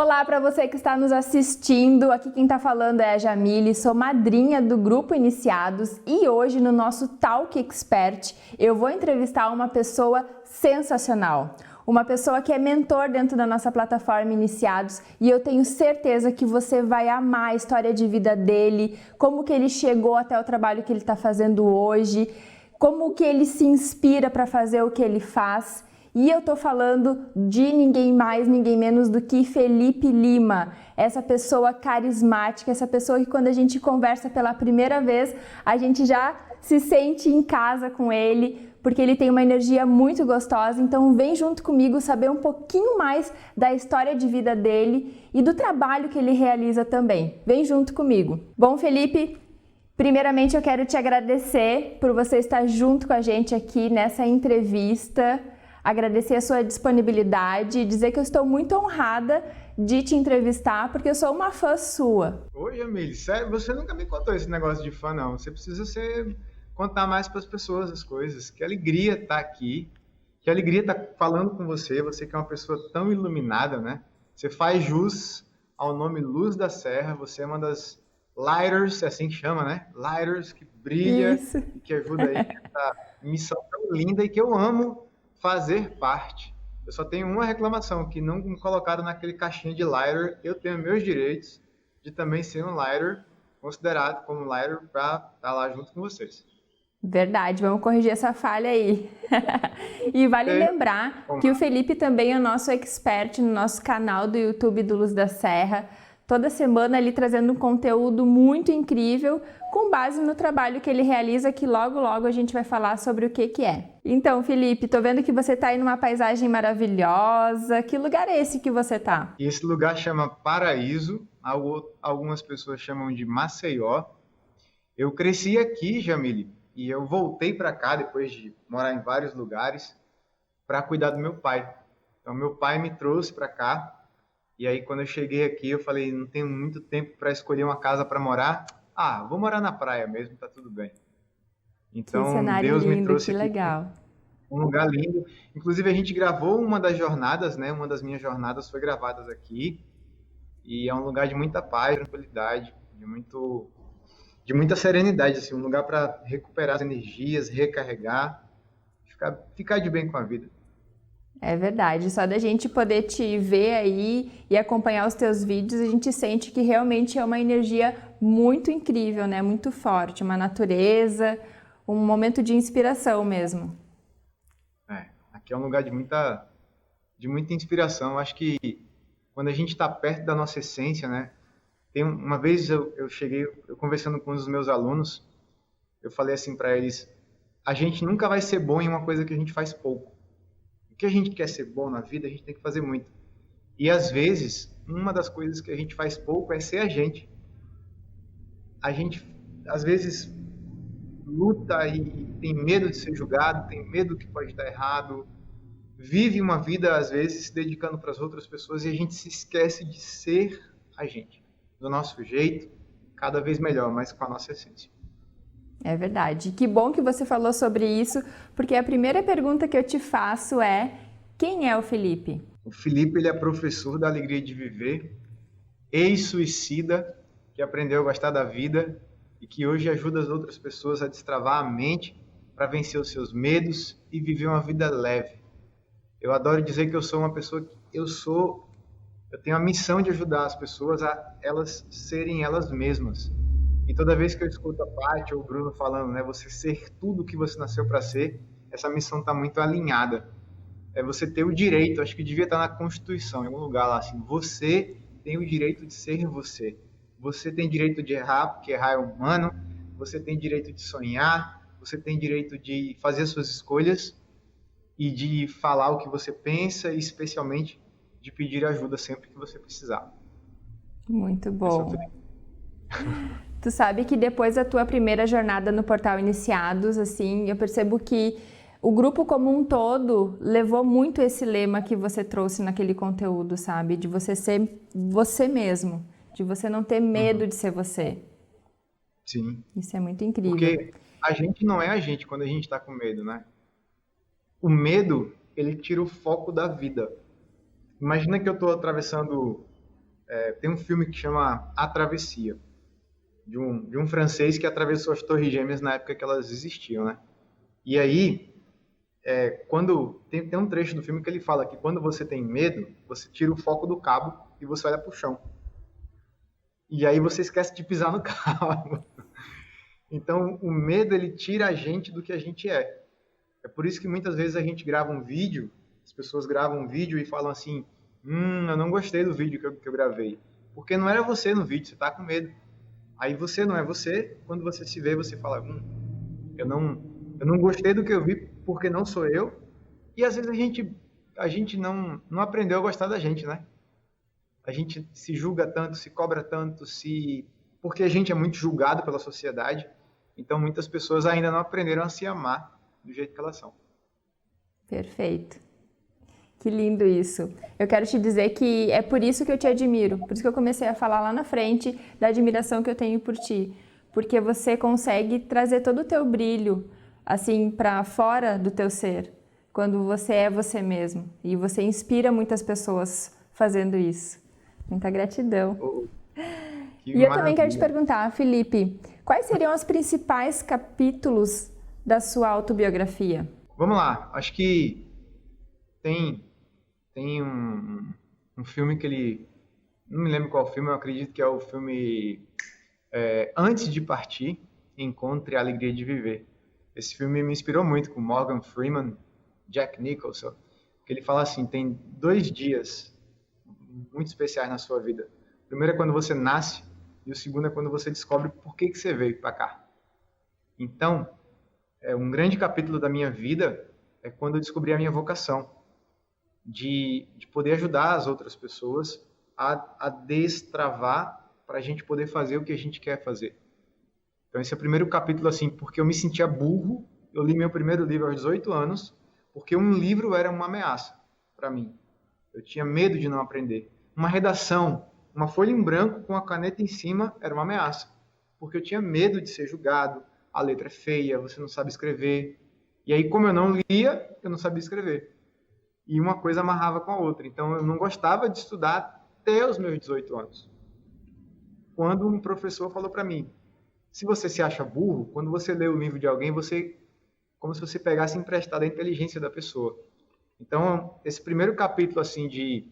Olá para você que está nos assistindo, aqui quem está falando é a Jamile, sou madrinha do Grupo Iniciados e hoje no nosso Talk Expert eu vou entrevistar uma pessoa sensacional, uma pessoa que é mentor dentro da nossa plataforma Iniciados e eu tenho certeza que você vai amar a história de vida dele, como que ele chegou até o trabalho que ele está fazendo hoje, como que ele se inspira para fazer o que ele faz. E eu tô falando de ninguém mais, ninguém menos do que Felipe Lima, essa pessoa carismática, essa pessoa que quando a gente conversa pela primeira vez, a gente já se sente em casa com ele, porque ele tem uma energia muito gostosa. Então vem junto comigo saber um pouquinho mais da história de vida dele e do trabalho que ele realiza também. Vem junto comigo. Bom, Felipe, primeiramente eu quero te agradecer por você estar junto com a gente aqui nessa entrevista. Agradecer a sua disponibilidade e dizer que eu estou muito honrada de te entrevistar, porque eu sou uma fã sua. Oi, Jamile, sério, você nunca me contou esse negócio de fã, não. Você precisa contar mais para as pessoas as coisas. Que alegria estar aqui, que alegria estar falando com você. Você que é uma pessoa tão iluminada, né? Você faz jus ao nome Luz da Serra. Você é uma das lighters, é assim que chama, né? Lighters que brilha e que ajuda aí nessa missão tão linda e que eu amo fazer parte. Eu só tenho uma reclamação, que não me colocaram naquele caixinha de lighter. Eu tenho meus direitos de também ser um lighter, considerado como lighter, para estar lá junto com vocês. Verdade, vamos corrigir essa falha aí. E vale lembrar que o Felipe também é nosso expert no nosso canal do YouTube do Luz da Serra. Toda semana ali trazendo um conteúdo muito incrível com base no trabalho que ele realiza, que logo a gente vai falar sobre o que é. Então, Felipe, tô vendo que você tá aí numa paisagem maravilhosa. Que lugar é esse que você tá? Esse lugar chama Paraíso, algumas pessoas chamam de Maceió. Eu cresci aqui, Jamile, e eu voltei para cá depois de morar em vários lugares para cuidar do meu pai. Então, meu pai me trouxe para cá. E aí, quando eu cheguei aqui, eu falei, não tenho muito tempo para escolher uma casa para morar. Ah, vou morar na praia mesmo, tá tudo bem. Então, que cenário Deus lindo, me trouxe que aqui legal. um lugar lindo. Inclusive, a gente gravou uma das jornadas, né? Uma das minhas jornadas foi gravada aqui. E é um lugar de muita paz, tranquilidade, de muita serenidade, assim, um lugar para recuperar as energias, recarregar, ficar de bem com a vida. É verdade, só da gente poder te ver aí e acompanhar os teus vídeos, a gente sente que realmente é uma energia muito incrível, né? Muito forte, uma natureza, um momento de inspiração mesmo. Aqui é um lugar de muita inspiração. Acho que quando a gente está perto da nossa essência, né? Uma vez eu conversando com um dos meus alunos, eu falei assim para eles, a gente nunca vai ser bom em uma coisa que a gente faz pouco. O que a gente quer ser bom na vida, a gente tem que fazer muito. E às vezes, uma das coisas que a gente faz pouco é ser a gente. A gente, às vezes, luta e tem medo de ser julgado, tem medo que pode estar errado, vive uma vida, às vezes, se dedicando para as outras pessoas e a gente se esquece de ser a gente, do nosso jeito, cada vez melhor, mas com a nossa essência. É verdade. Que bom que você falou sobre isso, porque a primeira pergunta que eu te faço é: quem é o Felipe? O Felipe, ele é professor da alegria de viver, ex-suicida, que aprendeu a gostar da vida e que hoje ajuda as outras pessoas a destravar a mente para vencer os seus medos e viver uma vida leve. Eu adoro dizer que eu sou uma pessoa eu tenho a missão de ajudar as pessoas a elas serem elas mesmas. E toda vez que eu escuto a Paty ou o Bruno falando, né, você ser tudo o que você nasceu para ser, essa missão está muito alinhada. É você ter o direito, acho que devia estar na Constituição, em algum lugar lá, assim, você tem o direito de ser você. Você tem direito de errar, porque errar é humano. Você tem direito de sonhar, você tem direito de fazer as suas escolhas e de falar o que você pensa e, especialmente, de pedir ajuda sempre que você precisar. Muito bom. Tu sabe que depois da tua primeira jornada no Portal Iniciados, assim, eu percebo que o grupo como um todo levou muito esse lema que você trouxe naquele conteúdo, sabe? De você ser você mesmo, de você não ter medo de ser você. Sim. Isso é muito incrível. Porque a gente não é a gente quando a gente está com medo, né? O medo, ele tira o foco da vida. Imagina que eu estou atravessando Tem um filme que chama A Travessia, de um francês que atravessou as Torres Gêmeas na época que elas existiam, né? E aí, quando tem um trecho do filme que ele fala que quando você tem medo, você tira o foco do cabo e você olha para o chão. E aí você esquece de pisar no cabo. Então, o medo, ele tira a gente do que a gente é. É por isso que muitas vezes a gente grava um vídeo, as pessoas gravam um vídeo e falam assim, eu não gostei do vídeo que eu gravei. Porque não era você no vídeo, você está com medo. Aí você não é você, quando você se vê, você fala, eu não gostei do que eu vi porque não sou eu. E às vezes a gente não aprendeu a gostar da gente, né? A gente se julga tanto, se cobra tanto, porque a gente é muito julgado pela sociedade. Então muitas pessoas ainda não aprenderam a se amar do jeito que elas são. Perfeito. Que lindo isso. Eu quero te dizer que é por isso que eu te admiro, por isso que eu comecei a falar lá na frente da admiração que eu tenho por ti, porque você consegue trazer todo o teu brilho assim para fora do teu ser, quando você é você mesmo, e você inspira muitas pessoas fazendo isso. Muita gratidão. E eu também quero te perguntar, Felipe, quais seriam os principais capítulos da sua autobiografia? Vamos lá, acho que tem um filme que ele... Não me lembro qual filme, eu acredito que é o filme Antes de Partir, Encontre a Alegria de Viver. Esse filme me inspirou muito, com Morgan Freeman, Jack Nicholson, que ele fala assim, tem 2 dias muito especiais na sua vida. O primeiro é quando você nasce, e o segundo é quando você descobre por que você veio para cá. Então, um grande capítulo da minha vida é quando eu descobri a minha vocação, de poder ajudar as outras pessoas a destravar para a gente poder fazer o que a gente quer fazer. Então esse é o primeiro capítulo, assim, porque eu me sentia burro. Eu li meu primeiro livro aos 18 anos, porque um livro era uma ameaça para mim. Eu tinha medo de não aprender. Uma redação, uma folha em branco com a caneta em cima era uma ameaça, porque eu tinha medo de ser julgado. A letra é feia, você não sabe escrever. E aí, como eu não lia, eu não sabia escrever. E uma coisa amarrava com a outra. Então, eu não gostava de estudar até os meus 18 anos. Quando um professor falou para mim, se você se acha burro, quando você lê o livro de alguém, como se você pegasse emprestado a inteligência da pessoa. Então, esse primeiro capítulo, assim, de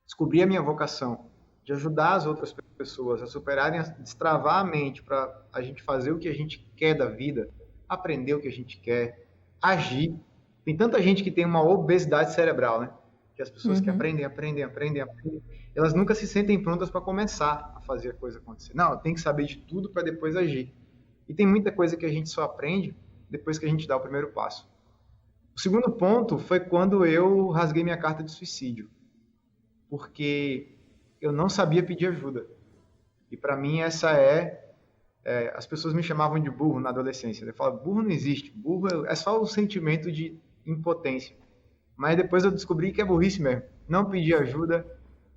descobrir a minha vocação, de ajudar as outras pessoas a superarem, a destravar a mente para a gente fazer o que a gente quer da vida, aprender o que a gente quer, agir. Tem tanta gente que tem uma obesidade cerebral, né? Que as pessoas que aprendem, elas nunca se sentem prontas para começar a fazer a coisa acontecer. Não, tem que saber de tudo para depois agir. E tem muita coisa que a gente só aprende depois que a gente dá o primeiro passo. O segundo ponto foi quando eu rasguei minha carta de suicídio, porque eu não sabia pedir ajuda. E para mim as pessoas me chamavam de burro na adolescência. Eu falava, burro não existe, burro é só o sentimento de impotência. Mas depois eu descobri que é burrice mesmo. Não pedir ajuda,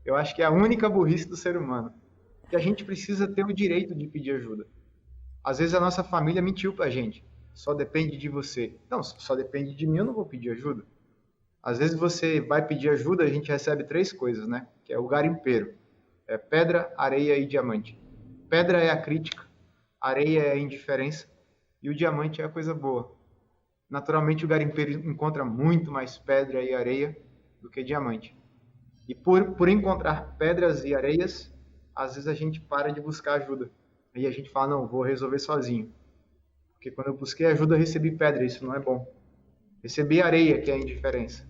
eu acho que é a única burrice do ser humano. Que a gente precisa ter o direito de pedir ajuda. Às vezes a nossa família mentiu pra gente. Só depende de você. Não, só depende de mim, eu não vou pedir ajuda. Às vezes você vai pedir ajuda, a gente recebe 3 coisas, né? Que é o garimpeiro. É pedra, areia e diamante. Pedra é a crítica, areia é a indiferença e o diamante é a coisa boa. Naturalmente o garimpeiro encontra muito mais pedra e areia do que diamante. E por encontrar pedras e areias, às vezes a gente para de buscar ajuda. E a gente fala, não, vou resolver sozinho. Porque quando eu busquei ajuda, eu recebi pedra, isso não é bom. Recebi areia, que é a indiferença.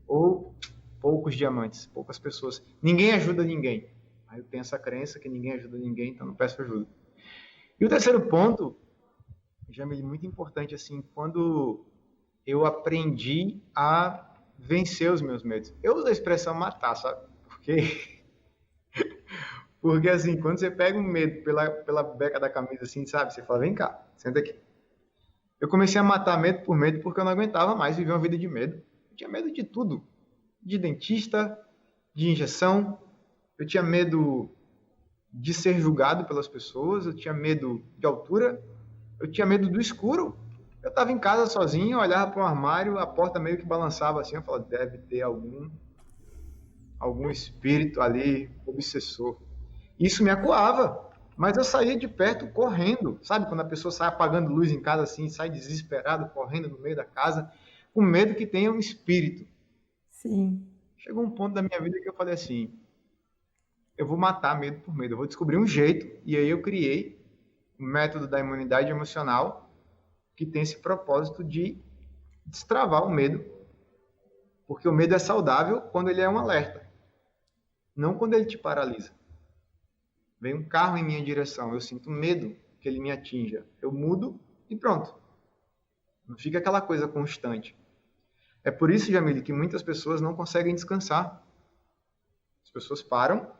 Ou poucos diamantes, poucas pessoas. Ninguém ajuda ninguém. Aí eu tenho essa crença que ninguém ajuda ninguém, então não peço ajuda. E o terceiro ponto, já me muito importante, assim, quando eu aprendi a vencer os meus medos. Eu uso a expressão matar, sabe? Porque assim, quando você pega um medo pela beca da camisa, assim, sabe? Você fala, vem cá, senta aqui. Eu comecei a matar medo por medo porque eu não aguentava mais viver uma vida de medo. Eu tinha medo de tudo. De dentista, de injeção. Eu tinha medo de ser julgado pelas pessoas. Eu tinha medo de altura. Eu tinha medo do escuro. Eu estava em casa sozinho, olhava para um armário, a porta meio que balançava assim. Eu falava, deve ter algum espírito ali obsessor. Isso me acuava, mas eu saía de perto correndo, sabe? Quando a pessoa sai apagando luz em casa assim, sai desesperado, correndo no meio da casa, com medo que tenha um espírito. Sim. Chegou um ponto da minha vida que eu falei assim, eu vou matar medo por medo, eu vou descobrir um jeito, e aí eu criei o método da imunidade emocional, que tem esse propósito de destravar o medo, porque o medo é saudável quando ele é um alerta, não quando ele te paralisa. Vem um carro em minha direção, eu sinto medo que ele me atinja. Eu mudo e pronto. Não fica aquela coisa constante. É por isso, Jamile, que muitas pessoas não conseguem descansar. As pessoas param,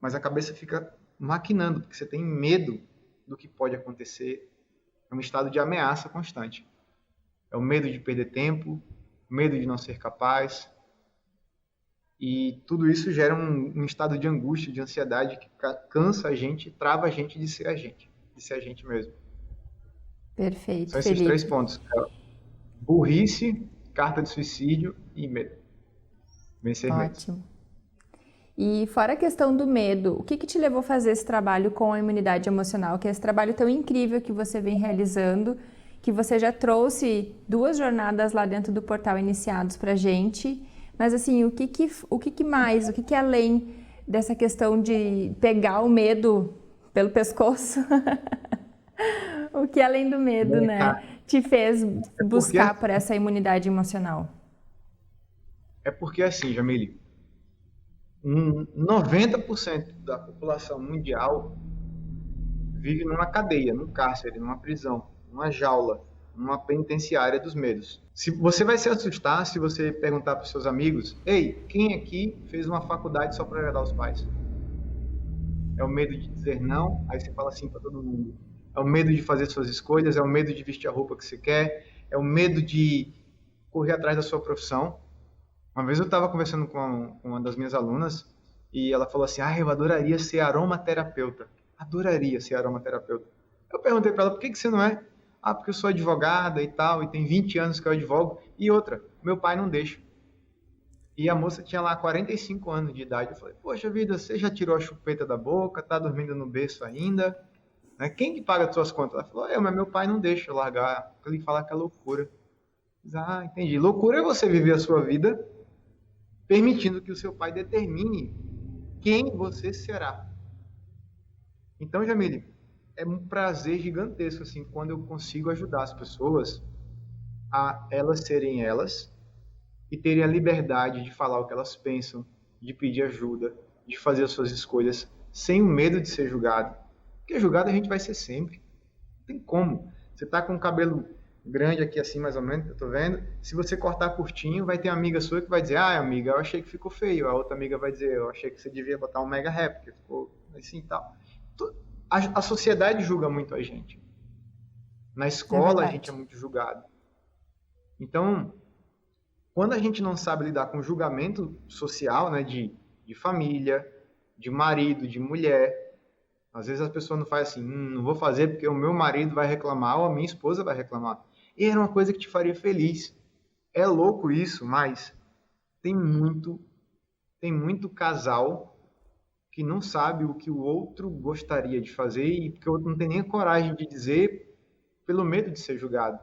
mas a cabeça fica maquinando, porque você tem medo do que pode acontecer. É um estado de ameaça constante. É o medo de perder tempo, medo de não ser capaz. E tudo isso gera um estado de angústia, de ansiedade, que cansa a gente, trava a gente de ser a gente mesmo. Perfeito, São esses Felipe. 3 pontos. Burrice, carta de suicídio e medo. Vencer medo. Ótimo. E fora a questão do medo, o que te levou a fazer esse trabalho com a imunidade emocional, que é esse trabalho tão incrível que você vem realizando, que você já trouxe 2 jornadas lá dentro do portal Iniciados pra gente, mas assim, o que mais, o que além dessa questão de pegar o medo pelo pescoço, o que além do medo, né, te fez buscar por essa imunidade emocional? É porque assim, Jamile, 90% da população mundial vive numa cadeia, num cárcere, numa prisão, numa jaula, numa penitenciária dos medos. Se você vai se assustar se você perguntar para os seus amigos, ei, quem aqui fez uma faculdade só para agradar os pais? É o medo de dizer não, aí você fala sim para todo mundo. É o medo de fazer suas escolhas, é o medo de vestir a roupa que você quer, é o medo de correr atrás da sua profissão. Uma vez eu estava conversando com uma das minhas alunas e ela falou assim, eu adoraria ser aromaterapeuta. Adoraria ser aromaterapeuta. Eu perguntei para ela, por que você não é? Porque eu sou advogada e tal, e tem 20 anos que eu advogo. E outra, meu pai não deixa. E a moça tinha lá 45 anos de idade. Eu falei, poxa vida, você já tirou a chupeta da boca, tá dormindo no berço ainda? Né? Quem que paga as suas contas? Ela falou, mas meu pai não deixa eu largar. Ele fala que é loucura. Entendi. Loucura é você viver a sua vida permitindo que o seu pai determine quem você será. Então, Jamile, é um prazer gigantesco assim, quando eu consigo ajudar as pessoas a elas serem elas e terem a liberdade de falar o que elas pensam, de pedir ajuda, de fazer as suas escolhas sem o medo de ser julgado. Porque julgado a gente vai ser sempre. Não tem como. Você tá com o cabelo grande aqui assim, mais ou menos, eu tô vendo. Se você cortar curtinho, vai ter uma amiga sua que vai dizer, amiga, eu achei que ficou feio. A outra amiga vai dizer, eu achei que você devia botar um mega rap, porque ficou assim e tal. A sociedade julga muito a gente. Na escola, a gente é muito julgado. Então, quando a gente não sabe lidar com julgamento social, né, de família, de marido, de mulher, às vezes a pessoa não faz assim, não vou fazer porque o meu marido vai reclamar ou a minha esposa vai reclamar. E era uma coisa que te faria feliz. É louco isso, mas tem muito casal que não sabe o que o outro gostaria de fazer e que o outro não tem nem a coragem de dizer pelo medo de ser julgado.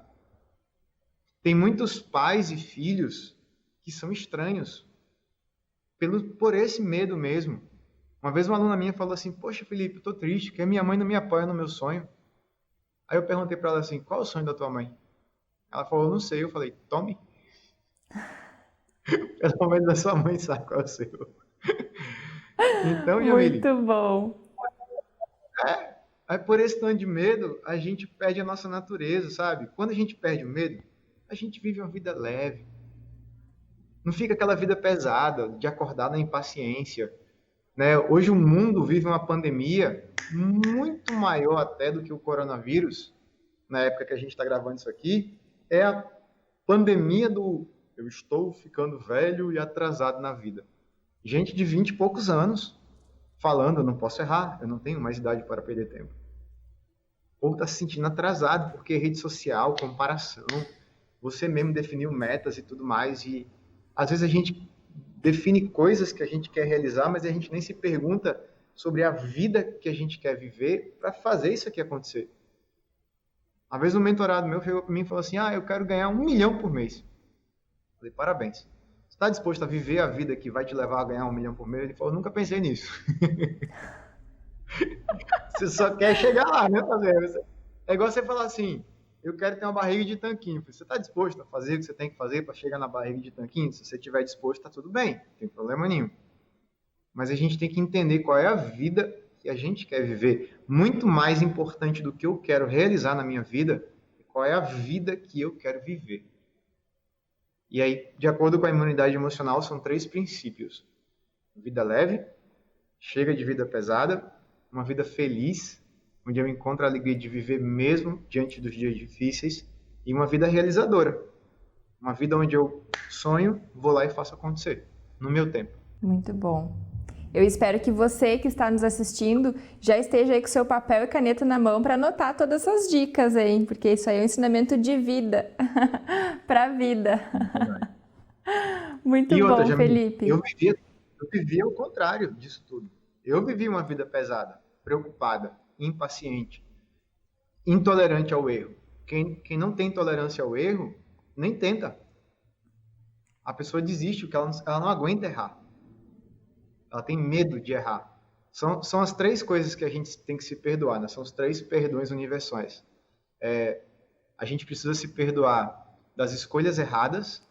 Tem muitos pais e filhos que são estranhos por esse medo mesmo. Uma vez uma aluna minha falou assim, poxa, Felipe, eu tô triste, porque a minha mãe não me apoia no meu sonho. Aí eu perguntei para ela assim, qual é o sonho da tua mãe? Ela falou, não sei. Eu falei, tome. Pelo menos a sua mãe sabe qual é o seu. Então, Jamile, muito bom. Aí por esse tanto de medo, a gente perde a nossa natureza, sabe? Quando a gente perde o medo, a gente vive uma vida leve. Não fica aquela vida pesada, de acordar na impaciência. Né? Hoje o mundo vive uma pandemia muito maior até do que o coronavírus, na época que a gente está gravando isso aqui, é a pandemia do eu estou ficando velho e atrasado na vida. Gente de 20 e poucos anos falando, eu não posso errar, eu não tenho mais idade para perder tempo. Ou está se sentindo atrasado porque rede social, comparação, você mesmo definiu metas e tudo mais, e às vezes a gente define coisas que a gente quer realizar, mas a gente nem se pergunta sobre a vida que a gente quer viver para fazer isso aqui acontecer. Uma vez um mentorado meu chegou para mim e falou assim, eu quero ganhar 1 milhão por mês. Eu falei, parabéns. Você está disposto a viver a vida que vai te levar a ganhar 1 milhão por mês? Ele falou, nunca pensei nisso. Você só quer chegar lá, né? É igual você falar assim, eu quero ter uma barriga de tanquinho. Você está disposto a fazer o que você tem que fazer para chegar na barriga de tanquinho? Se você estiver disposto, está tudo bem, não tem problema nenhum. Mas a gente tem que entender qual é a vida que a gente quer viver. Muito mais importante do que eu quero realizar na minha vida, qual é a vida que eu quero viver. E aí, de acordo com a imunidade emocional, são 3 princípios. Vida leve, chega de vida pesada, uma vida feliz, onde eu encontro a alegria de viver mesmo diante dos dias difíceis, e uma vida realizadora. Uma vida onde eu sonho, vou lá e faço acontecer, no meu tempo. Muito bom. Eu espero que você que está nos assistindo já esteja aí com seu papel e caneta na mão para anotar todas essas dicas, hein? Porque isso aí é um ensinamento de vida, para a vida. Muito bom, outra, Felipe. Eu vivia o contrário disso tudo. Eu vivi uma vida pesada, preocupada, impaciente, intolerante ao erro. Quem não tem tolerância ao erro, nem tenta. A pessoa desiste, porque ela não aguenta errar. Ela tem medo de errar. São as 3 coisas que a gente tem que se perdoar, né? São os 3 perdões universais. A gente precisa se perdoar das escolhas erradas,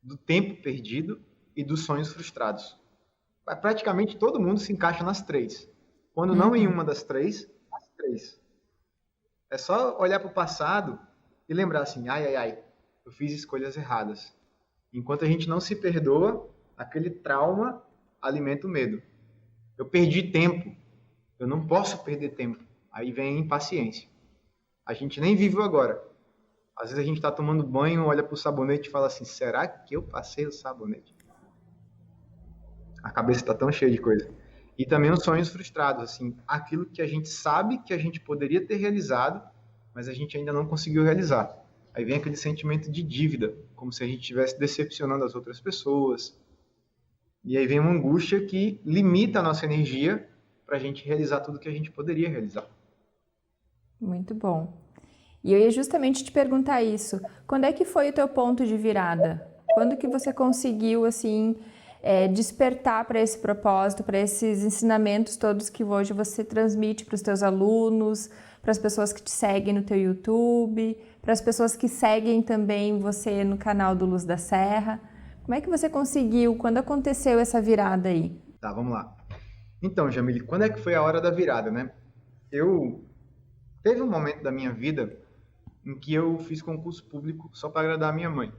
do tempo perdido e dos sonhos frustrados. Praticamente todo mundo se encaixa nas 3. Quando não em uma das 3, as 3. É só olhar para o passado e lembrar assim, eu fiz escolhas erradas. Enquanto a gente não se perdoa, aquele trauma alimenta o medo. Eu perdi tempo. Eu não posso perder tempo. Aí vem a impaciência. A gente nem vive o agora. Às vezes a gente está tomando banho, olha para o sabonete e fala assim, será que eu passei o sabonete? A cabeça está tão cheia de coisa. E também os sonhos frustrados, assim, aquilo que a gente sabe que a gente poderia ter realizado, mas a gente ainda não conseguiu realizar. Aí vem aquele sentimento de dívida, como se a gente estivesse decepcionando as outras pessoas. E aí vem uma angústia que limita a nossa energia para a gente realizar tudo que a gente poderia realizar. Muito bom. E eu ia justamente te perguntar isso. Quando é que foi o teu ponto de virada? Quando que você conseguiu, assim, despertar para esse propósito, para esses ensinamentos todos que hoje você transmite para os teus alunos, para as pessoas que te seguem no teu YouTube, para as pessoas que seguem também você no canal do Luz da Serra? Como é que você conseguiu? Quando aconteceu essa virada aí? Tá, vamos lá. Então, Jamile, quando é que foi a hora da virada, né? Teve um momento da minha vida em que eu fiz concurso público só para agradar a minha mãe.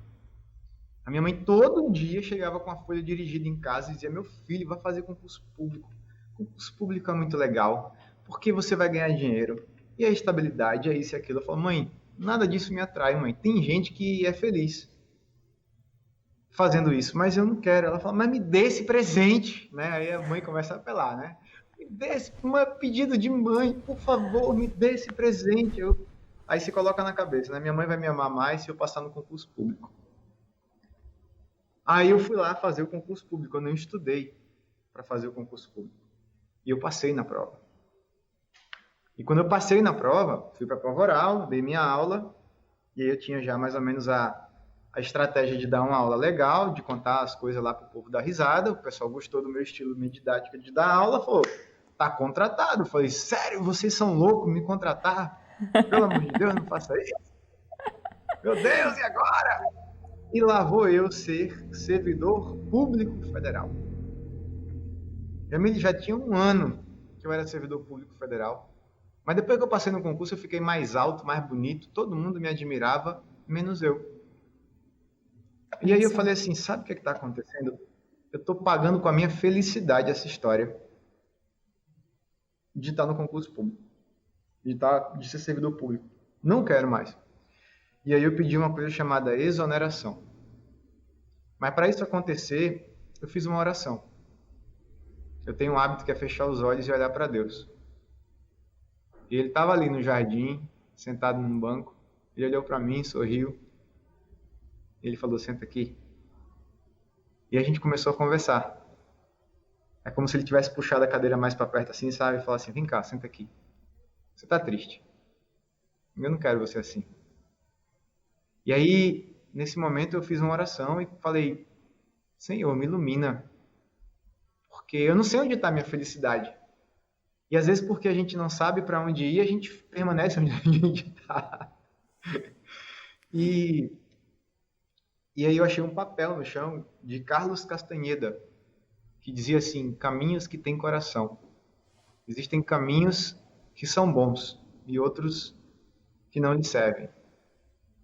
A minha mãe todo dia chegava com a folha dirigida em casa e dizia, meu filho, vai fazer concurso público. Concurso público é muito legal, porque você vai ganhar dinheiro. E a estabilidade, é isso e aquilo. Eu falo, mãe, nada disso me atrai, mãe. Tem gente que é feliz fazendo isso, mas eu não quero. Ela fala, mas me dê esse presente, né? Aí a mãe começa a apelar, né? Me dê pedido de mãe, por favor, me dê esse presente. Aí se coloca na cabeça, né? Minha mãe vai me amar mais se eu passar no concurso público. Aí eu fui lá fazer o concurso público, eu não estudei para fazer o concurso público. E eu passei na prova. E quando eu passei na prova, fui para a prova oral, dei minha aula, e aí eu tinha já mais ou menos a estratégia de dar uma aula legal, de contar as coisas lá para o povo dar risada. O pessoal gostou do meu estilo, minha didática de dar aula, falou, tá contratado. Eu falei, sério, vocês são loucos me contratar? Pelo amor de Deus, não faça isso. Meu Deus, e agora? E lá vou eu ser servidor público federal. Já tinha 1 ano que eu era servidor público federal. Mas depois que eu passei no concurso, eu fiquei mais alto, mais bonito. Todo mundo me admirava, menos eu. E aí eu falei assim, sabe o que está acontecendo? Eu estou pagando com a minha felicidade essa história de estar no concurso público, de ser servidor público. Não quero mais. E aí eu pedi uma coisa chamada exoneração. Mas para isso acontecer, eu fiz uma oração. Eu tenho um hábito que é fechar os olhos e olhar para Deus. E ele estava ali no jardim, sentado num banco. Ele olhou para mim, sorriu. Ele falou, senta aqui. E a gente começou a conversar. É como se ele tivesse puxado a cadeira mais para perto assim, sabe? E falasse assim, vem cá, senta aqui. Você tá triste. Eu não quero você assim. E aí, nesse momento, eu fiz uma oração e falei, Senhor, me ilumina. Porque eu não sei onde está a minha felicidade. E às vezes, porque a gente não sabe para onde ir, a gente permanece onde a gente está. E aí eu achei um papel no chão de Carlos Castanheda, que dizia assim, caminhos que têm coração. Existem caminhos que são bons e outros que não lhe servem.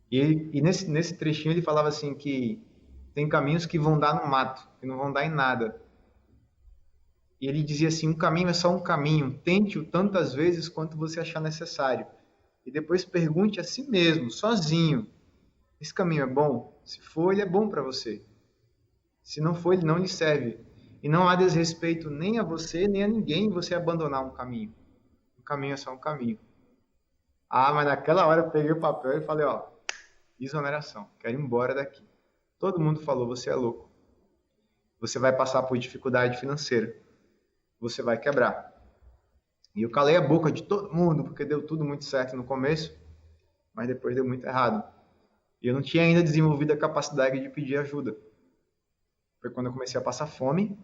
E nesse trechinho ele falava assim que tem caminhos que vão dar no mato, que não vão dar em nada. E ele dizia assim, um caminho é só um caminho, tente-o tantas vezes quanto você achar necessário. E depois pergunte a si mesmo, sozinho, esse caminho é bom? Se for, ele é bom para você. Se não for, ele não lhe serve. E não há desrespeito nem a você, nem a ninguém você abandonar um caminho. Um caminho é só um caminho. Ah, mas naquela hora eu peguei o papel e falei, ó, exoneração, quero ir embora daqui. Todo mundo falou, você é louco. Você vai passar por dificuldade financeira. Você vai quebrar. E eu calei a boca de todo mundo, porque deu tudo muito certo no começo, mas depois deu muito errado. E eu não tinha ainda desenvolvido a capacidade de pedir ajuda. Foi quando eu comecei a passar fome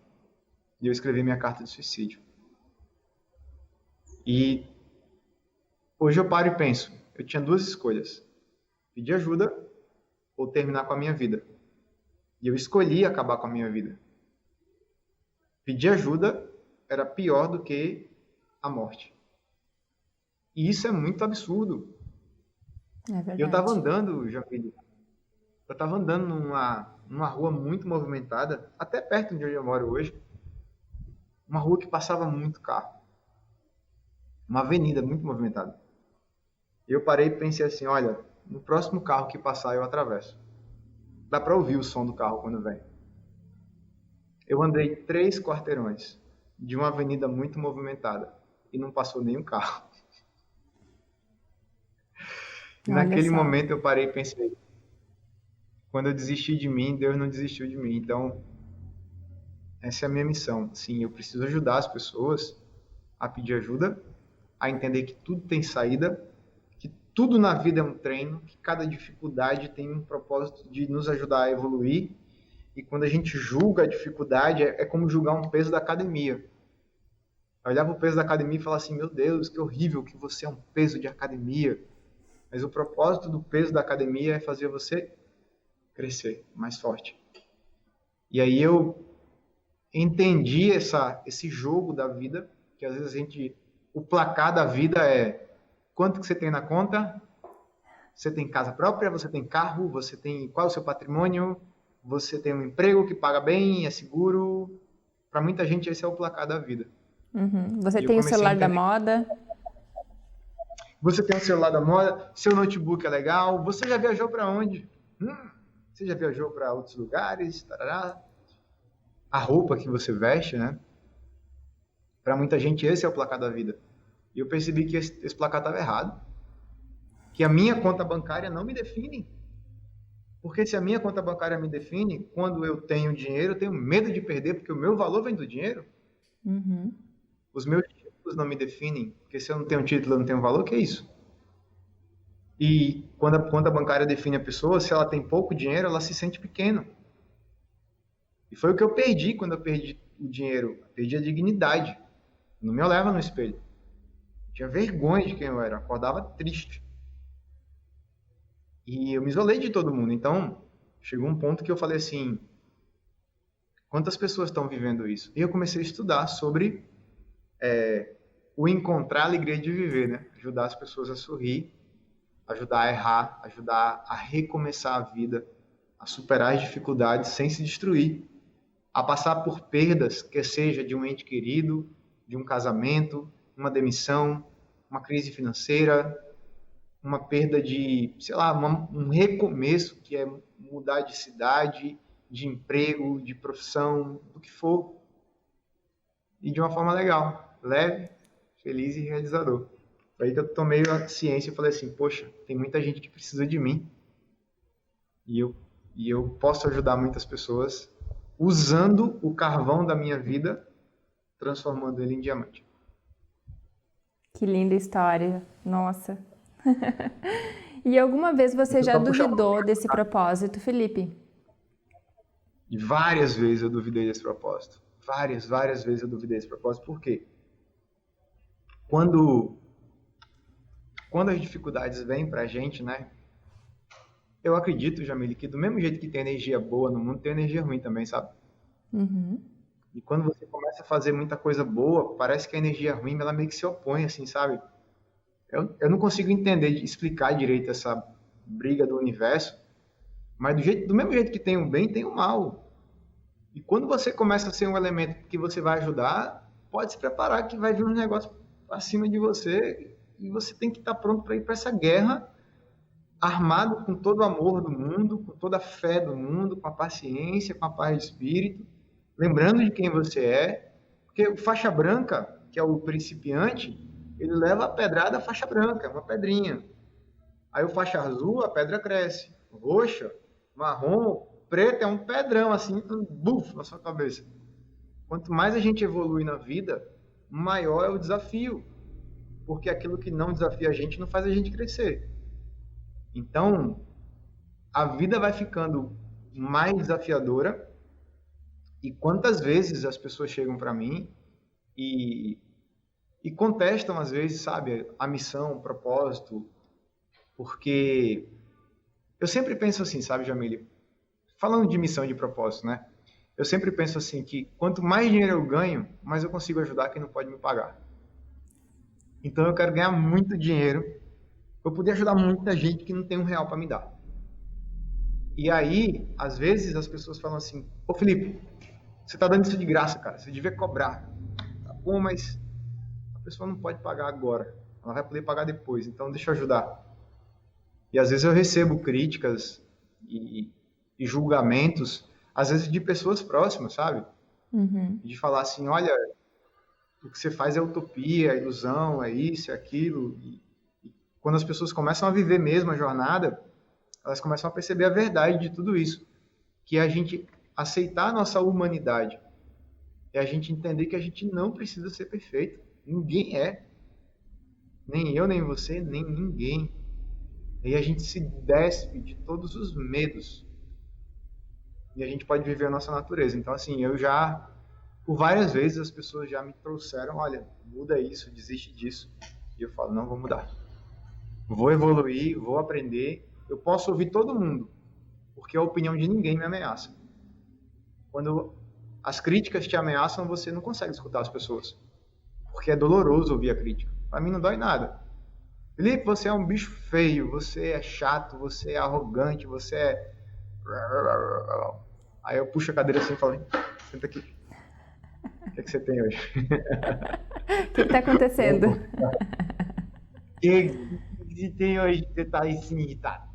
e eu escrevi minha carta de suicídio. E hoje eu paro e penso, eu tinha duas escolhas. Pedir ajuda ou terminar com a minha vida. E eu escolhi acabar com a minha vida. Pedir ajuda era pior do que a morte. E isso é muito absurdo. É verdade. Eu estava andando, Jamile, numa rua muito movimentada, até perto de onde eu moro hoje, uma rua que passava muito carro. Uma avenida muito movimentada. Eu parei e pensei assim, olha, no próximo carro que passar eu atravesso. Dá para ouvir o som do carro quando vem. Eu andei 3 quarteirões de uma avenida muito movimentada e não passou nenhum carro. E naquele momento eu parei e pensei, quando eu desisti de mim, Deus não desistiu de mim. Então, essa é a minha missão. Sim, eu preciso ajudar as pessoas a pedir ajuda, a entender que tudo tem saída, que tudo na vida é um treino, que cada dificuldade tem um propósito de nos ajudar a evoluir. E quando a gente julga a dificuldade, é como julgar um peso da academia. Olhar para o peso da academia e falar assim, meu Deus, que horrível que você é um peso de academia. Mas o propósito do peso da academia é fazer você crescer mais forte. E aí eu entendi esse jogo da vida, que às vezes o placar da vida é quanto que você tem na conta, você tem casa própria, você tem carro, você tem qual é o seu patrimônio, você tem um emprego que paga bem, é seguro. Para muita gente esse é o placar da vida. Uhum. Você tem o celular da moda. Você tem o celular da moda, seu notebook é legal. Você já viajou para onde? Você já viajou para outros lugares? Tarará. A roupa que você veste, né? Para muita gente esse é o placar da vida. E eu percebi que esse placar estava errado. Que a minha conta bancária não me define. Porque se a minha conta bancária me define, quando eu tenho dinheiro, eu tenho medo de perder, porque o meu valor vem do dinheiro. Uhum. Os meus títulos não me definem, porque se eu não tenho título, eu não tenho valor, que é isso? E quando a conta bancária define a pessoa, se ela tem pouco dinheiro, ela se sente pequena. E foi o que eu perdi quando eu perdi o dinheiro. Eu perdi a dignidade. Eu não me olhava no espelho. Eu tinha vergonha de quem eu era. Eu acordava triste. E eu me isolei de todo mundo. Então, chegou um ponto que eu falei assim, quantas pessoas estão vivendo isso? E eu comecei a estudar sobre o encontrar a alegria de viver, né? Ajudar as pessoas a sorrir, ajudar a errar, ajudar a recomeçar a vida, a superar as dificuldades sem se destruir, a passar por perdas, que seja de um ente querido, de um casamento, uma demissão, uma crise financeira, uma perda de, sei lá, um recomeço, que é mudar de cidade, de emprego, de profissão, do que for. E de uma forma legal, leve, feliz e realizador. Foi aí que eu tomei a ciência e falei assim, poxa, tem muita gente que precisa de mim. E eu posso ajudar muitas pessoas usando o carvão da minha vida, transformando ele em diamante. Que linda história, nossa. E alguma vez você já duvidou desse propósito, Felipe? E várias vezes eu duvidei desse propósito. Várias vezes eu duvidei desse propósito. Por quê? Quando as dificuldades vêm pra gente, né? Eu acredito, Jamile, que do mesmo jeito que tem energia boa no mundo, tem energia ruim também, sabe? Uhum. E quando você começa a fazer muita coisa boa, parece que a energia ruim, ela meio que se opõe, assim, sabe? Eu não consigo entender, explicar direito essa briga do universo, mas do mesmo jeito que tem o bem, tem o mal. E quando você começa a ser um elemento que você vai ajudar, pode se preparar que vai vir um negócio acima de você e você tem que estar pronto para ir para essa guerra, armado com todo o amor do mundo, com toda a fé do mundo, com a paciência, com a paz de espírito, lembrando de quem você é, porque o faixa branca, que é o principiante, ele leva a pedrada à faixa branca, uma pedrinha. Aí o faixa azul, a pedra cresce. Roxa, marrom, preto é um pedrão assim, buf, na sua cabeça. Quanto mais a gente evolui na vida, maior é o desafio. Porque aquilo que não desafia a gente não faz a gente crescer. Então, a vida vai ficando mais desafiadora. E quantas vezes as pessoas chegam para mim e contestam, às vezes, sabe, a missão, o propósito, porque eu sempre penso assim, sabe, Jamile? Falando de missão e de propósito, né? Eu sempre penso assim que quanto mais dinheiro eu ganho, mais eu consigo ajudar quem não pode me pagar. Então eu quero ganhar muito dinheiro para poder ajudar muita gente que não tem R$1 para me dar. E aí, às vezes, as pessoas falam assim, ô Felipe, você tá dando isso de graça, cara, você devia cobrar. Tá bom, mas a pessoa não pode pagar agora, ela vai poder pagar depois, então deixa eu ajudar. E às vezes eu recebo críticas e julgamentos, às vezes de pessoas próximas, sabe? Uhum. De falar assim, olha, o que você faz é utopia, é ilusão, é isso, é aquilo. E quando as pessoas começam a viver mesmo a jornada, elas começam a perceber a verdade de tudo isso. Que é a gente aceitar a nossa humanidade. É a gente entender que a gente não precisa ser perfeito. Ninguém é. Nem eu, nem você, nem ninguém. E a gente se despe de todos os medos. E a gente pode viver a nossa natureza. Então, assim, por várias vezes as pessoas já me trouxeram, olha, muda isso, desiste disso. E eu falo, não, vou mudar. Vou evoluir, vou aprender. Eu posso ouvir todo mundo, porque a opinião de ninguém me ameaça. Quando as críticas te ameaçam, você não consegue escutar as pessoas. Porque é doloroso ouvir a crítica. Para mim não dói nada. Felipe, você é um bicho feio, você é chato, você é arrogante, você é... Aí eu puxo a cadeira assim e falo, senta aqui. O que você tem hoje? O que está acontecendo? O que tem hoje que você está assim irritado?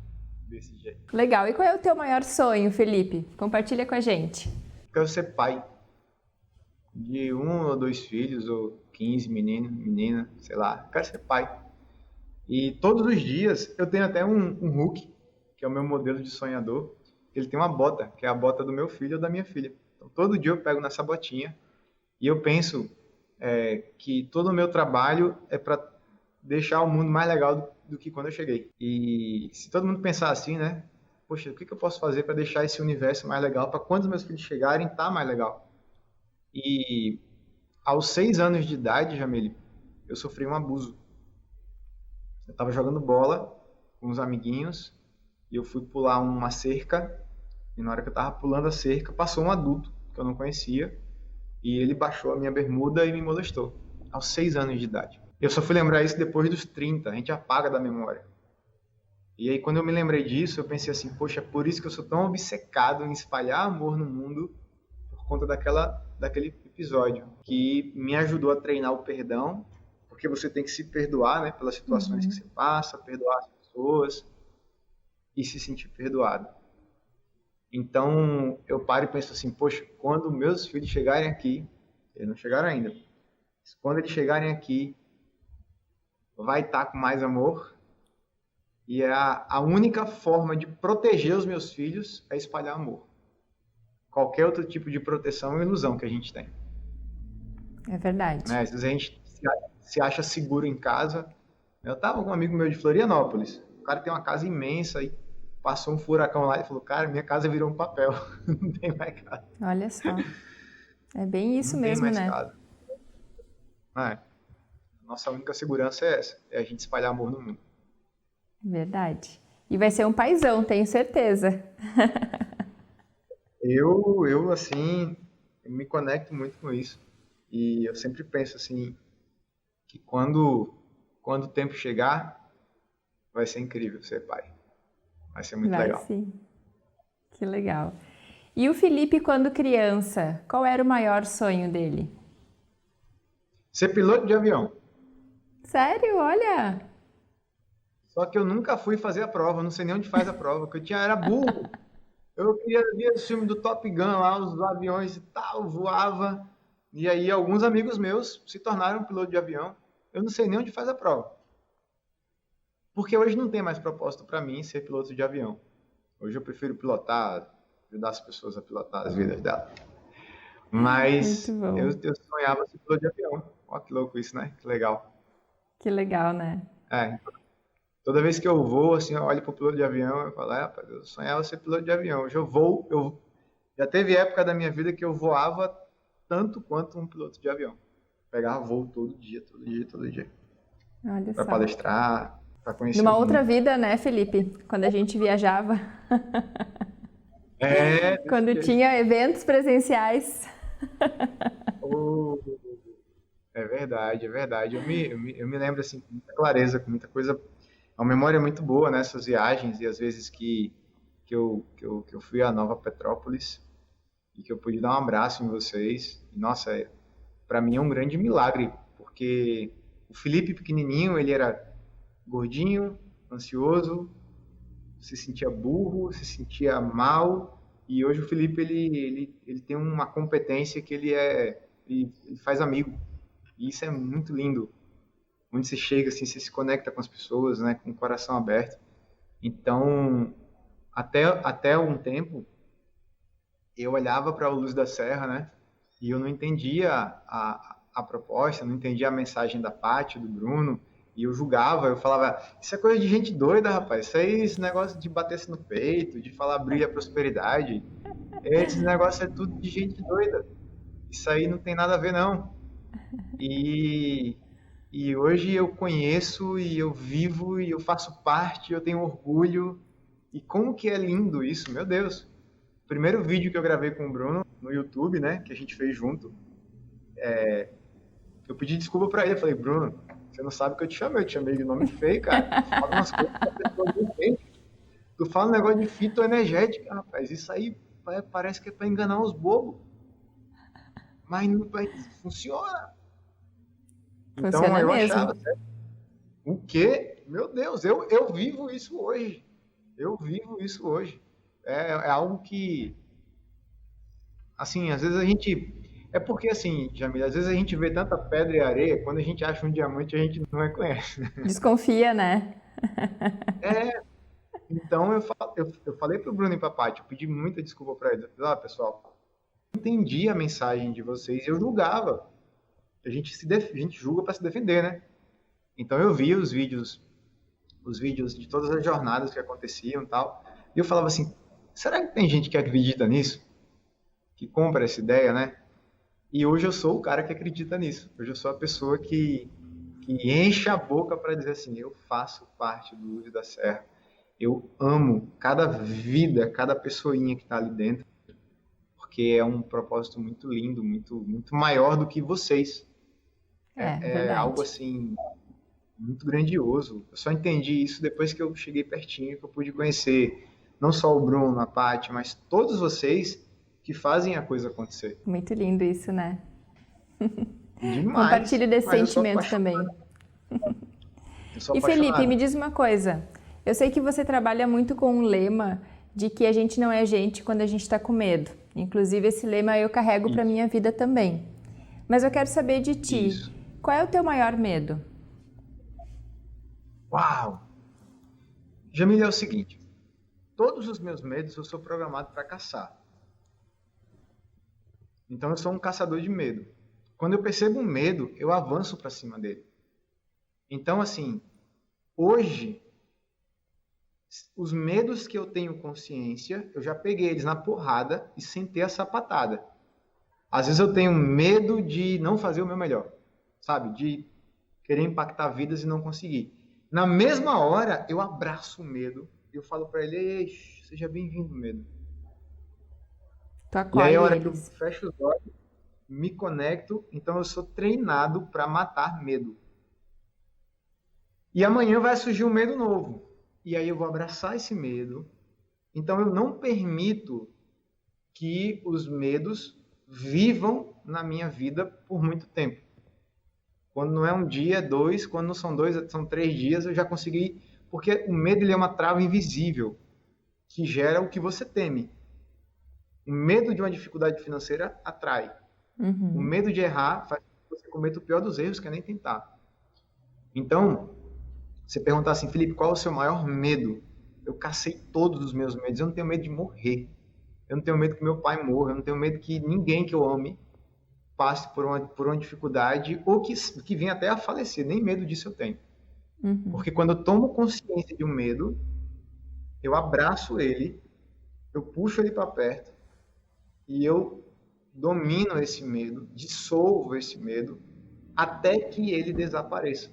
Desse jeito. Legal. E qual é o teu maior sonho, Felipe? Compartilha com a gente. Quero ser pai de 1 ou 2 filhos, ou 15 meninos, menina, sei lá. Quero ser pai. E todos os dias eu tenho até um Hulk, que é o meu modelo de sonhador. Ele tem uma bota, que é a bota do meu filho ou da minha filha. Então todo dia eu pego nessa botinha e eu penso que todo o meu trabalho é para deixar o mundo mais legal do que quando eu cheguei. E se todo mundo pensar assim, né? Poxa, o que eu posso fazer para deixar esse universo mais legal, para quando os meus filhos chegarem, tá mais legal? E aos 6 anos de idade, Jamile, eu sofri um abuso. Eu estava jogando bola com uns amiguinhos e eu fui pular uma cerca e na hora que eu estava pulando a cerca, passou um adulto que eu não conhecia e ele baixou a minha bermuda e me molestou aos 6 anos de idade. Eu só fui lembrar isso depois dos 30, a gente apaga da memória. E aí quando eu me lembrei disso, eu pensei assim, poxa, é por isso que eu sou tão obcecado em espalhar amor no mundo por conta daquele episódio que me ajudou a treinar o perdão, porque você tem que se perdoar, né, pelas situações que você passa, perdoar as pessoas e se sentir perdoado. Então eu paro e penso assim, poxa, quando meus filhos chegarem aqui, eles não chegaram ainda, mas quando eles chegarem aqui, vai estar com mais amor. E a única forma de proteger os meus filhos é espalhar amor. qualquer outro tipo de proteção e ilusão que a gente tem. É verdade. Né? Às vezes a gente se acha seguro em casa. Eu estava com um amigo meu de Florianópolis. O cara tem uma casa imensa e passou um furacão lá e falou, cara, minha casa virou um papel. Não tem mais casa. Olha só. É bem isso Não mesmo, tem mais né? casa. Nossa única segurança é essa. É a gente espalhar amor no mundo. Verdade. E vai ser um paizão, tenho certeza. Assim, eu me conecto muito com isso. E eu sempre penso, assim, que quando o tempo chegar, vai ser incrível ser pai. Vai ser muito legal. Sim. Que legal. E o Felipe, quando criança, qual era o maior sonho dele? Ser piloto de avião. Sério? Olha! Só que eu nunca fui fazer a prova, não sei nem onde faz a prova, porque eu era burro. Eu queria ver o filme do Top Gun lá, os aviões e tal, voava. E aí alguns amigos meus se tornaram piloto de avião. Eu não sei nem onde faz a prova. Porque hoje não tem mais propósito para mim ser piloto de avião. Hoje eu prefiro pilotar, ajudar as pessoas a pilotar as vidas delas. Mas eu sonhava ser piloto de avião. Olha que louco isso, né? Que legal. Que legal, né? Toda vez que eu vou, assim, eu olho para o piloto de avião, eu falo, rapaz, eu sonhava ser piloto de avião. Hoje já teve época da minha vida que eu voava tanto quanto um piloto de avião. Pegava voo todo dia. Olha para só. Palestrar, para conhecer Numa outra vida, né, Felipe? Quando a gente viajava. Quando tinha eventos presenciais. É verdade. Eu me lembro, assim, com muita clareza, com muita coisa. É uma memória muito boa nessas viagens e às vezes que eu fui a Nova Petrópolis e que eu pude dar um abraço em vocês. E, nossa, para mim é um grande milagre, porque o Felipe pequenininho, ele era gordinho, ansioso, se sentia burro, se sentia mal, e hoje o Felipe ele tem uma competência que ele faz amigo. E isso é muito lindo. Onde você chega assim, você se conecta com as pessoas, né, com o coração aberto. Então, até um tempo eu olhava para o Luz da Serra, né, e eu não entendia a proposta, não entendia a mensagem da Paty, do Bruno, e eu julgava, eu falava, isso é coisa de gente doida, rapaz, esse negócio de bater-se no peito, de falar brilha prosperidade, esse negócio é tudo de gente doida, isso aí não tem nada a ver não. E hoje eu conheço, e eu vivo, e eu faço parte, eu tenho orgulho, e como que é lindo isso, meu Deus. O primeiro vídeo que eu gravei com o Bruno no YouTube, né, que a gente fez junto, eu pedi desculpa pra ele. Eu falei, Bruno, você não sabe o que eu te chamei de nome feio, cara. Tu fala umas coisas que a pessoa não entende. Tu fala um negócio de fitoenergética, rapaz. Isso aí parece que é pra enganar os bobos. Mas não funciona. Então eu achava, certo? O quê? Meu Deus, eu vivo isso hoje. Eu vivo isso hoje. É algo que, assim, às vezes a gente... É porque, assim, Jamila, às vezes a gente vê tanta pedra e areia, quando a gente acha um diamante, a gente não reconhece. Desconfia, né? Então eu falei pro Bruno e pra Paty, eu pedi muita desculpa pra eles. Eu falei, pessoal, eu entendi a mensagem de vocês, eu julgava. A gente julga pra se defender, né? Então eu vi os vídeos de todas as jornadas que aconteciam e tal, e eu falava assim, será que tem gente que acredita nisso? Que compra essa ideia, né? E hoje eu sou o cara que acredita nisso. Hoje eu sou a pessoa que enche a boca para dizer assim, eu faço parte do Luz da Serra. Eu amo cada vida, cada pessoinha que está ali dentro, porque é um propósito muito lindo, muito, muito maior do que vocês. É algo assim, muito grandioso. Eu só entendi isso depois que eu cheguei pertinho, que eu pude conhecer não só o Bruno, a Paty, mas todos vocês que fazem a coisa acontecer. Muito lindo isso, né? Demais. Compartilho desse sentimento também. E Felipe, me diz uma coisa. Eu sei que você trabalha muito com um lema de que a gente não é gente quando a gente está com medo. Inclusive, esse lema eu carrego para minha vida também. Mas eu quero saber de ti. Isso. Qual é o teu maior medo? Uau! Jamila, é o seguinte. Todos os meus medos eu sou programado para caçar. Então eu sou um caçador de medo. Quando eu percebo um medo, eu avanço para cima dele. Então, assim, hoje, os medos que eu tenho consciência, eu já peguei eles na porrada e sentei a sapatada. Às vezes eu tenho medo de não fazer o meu melhor, sabe? De querer impactar vidas e não conseguir. Na mesma hora, eu abraço o medo e eu falo para ele: ei, seja bem-vindo, medo. Tu E aí, a acolhe hora que eu eles. fecho os olhos, me conecto, então eu sou treinado para matar medo. E amanhã vai surgir um medo novo. E aí eu vou abraçar esse medo. Então eu não permito que os medos vivam na minha vida por muito tempo. Quando não é um dia, dois, quando não são dois, são 3 dias, eu já consegui. Porque o medo ele é uma trava invisível que gera o que você teme. O medo de uma dificuldade financeira atrai. O Uhum. medo de errar faz com que você cometa o pior dos erros, que é nem tentar. Então, você perguntar assim: Felipe, qual é o seu maior medo? Eu cacei todos os meus medos. Eu não tenho medo de morrer. Eu não tenho medo que meu pai morra. Eu não tenho medo que ninguém que eu ame passe por uma dificuldade ou que venha até a falecer. Nem medo disso eu tenho. Uhum. Porque quando eu tomo consciência de um medo, eu abraço ele, eu puxo ele para perto e eu domino esse medo, dissolvo esse medo até que ele desapareça.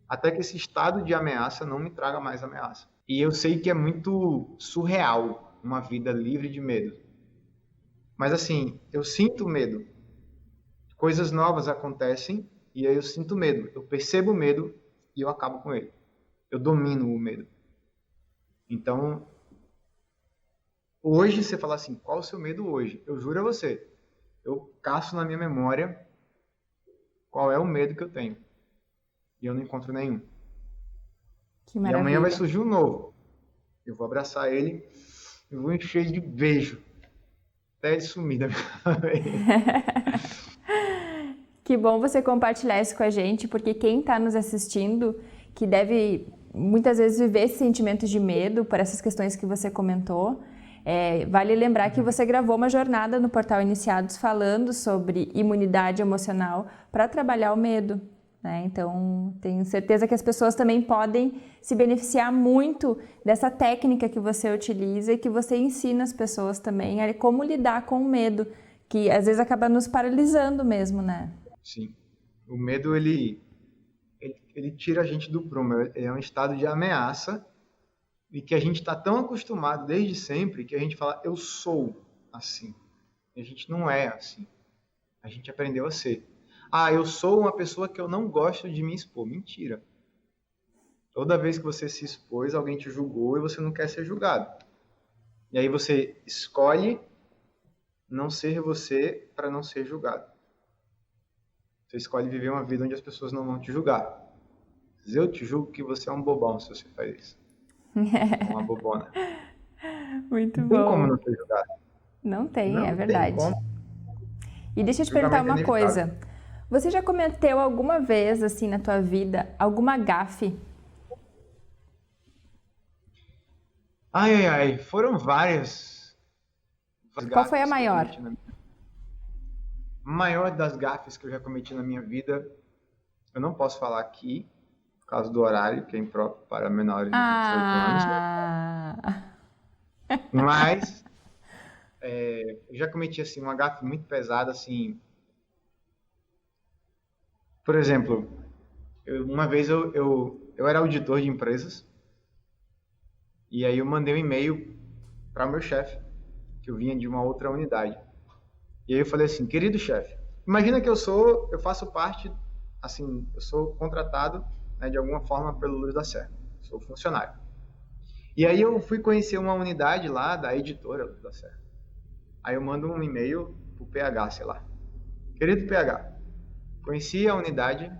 Até que esse estado de ameaça não me traga mais ameaça. E eu sei que é muito surreal uma vida livre de medo. Mas assim, eu sinto medo. Coisas novas acontecem e aí eu sinto medo. Eu percebo o medo e eu acabo com ele. Eu domino o medo. Então, hoje você fala assim: qual o seu medo hoje? Eu juro a você, eu caço na minha memória qual é o medo que eu tenho. E eu não encontro nenhum. Que E amanhã vai maravilha. surgir um novo. Eu vou abraçar ele e vou encher ele de beijo até ele sumir da minha vida. Que bom você compartilhar isso com a gente, porque quem está nos assistindo, que deve muitas vezes viver esse sentimento de medo por essas questões que você comentou, vale lembrar que você gravou uma jornada no Portal Iniciados falando sobre imunidade emocional para trabalhar o medo, né? Então, tenho certeza que as pessoas também podem se beneficiar muito dessa técnica que você utiliza e que você ensina as pessoas também a como lidar com o medo, que às vezes acaba nos paralisando mesmo, né? Sim. O medo, ele tira a gente do prumo. É um estado de ameaça e que a gente está tão acostumado desde sempre que a gente fala: eu sou assim. E a gente não é assim. A gente aprendeu a ser. Ah, eu sou uma pessoa que eu não gosto de me expor. Mentira. Toda vez que você se expôs, alguém te julgou e você não quer ser julgado. E aí você escolhe não ser você para não ser julgado. Você escolhe viver uma vida onde as pessoas não vão te julgar. Eu te julgo que você é um bobão se você faz isso. Ou uma bobona. Muito Não tem como bom. não ser julgado. Não tem, é Não tem verdade. como. E deixa eu te perguntar Julgamento é uma inevitável. coisa. Você já cometeu alguma vez, assim, na tua vida, alguma gafe? Ai, ai, ai. Foram várias Qual foi a gafes que eu maior? cometi na minha vida. A maior das gafes que eu já cometi na minha vida, eu não posso falar aqui, por causa do horário, que é impróprio para menores de 18 anos. Ah! Mas eu já cometi assim uma gafe muito pesada, assim. Por exemplo, uma vez eu era auditor de empresas e aí eu mandei um e-mail para o meu chefe, que eu vinha de uma outra unidade. E aí eu falei assim: querido chefe, imagina que eu faço parte, assim, eu sou contratado, né, de alguma forma pelo Luz da Serra, sou funcionário. E aí eu fui conhecer uma unidade lá da editora Luz da Serra. Aí eu mando um e-mail pro PH, sei lá. Querido PH, conheci a unidade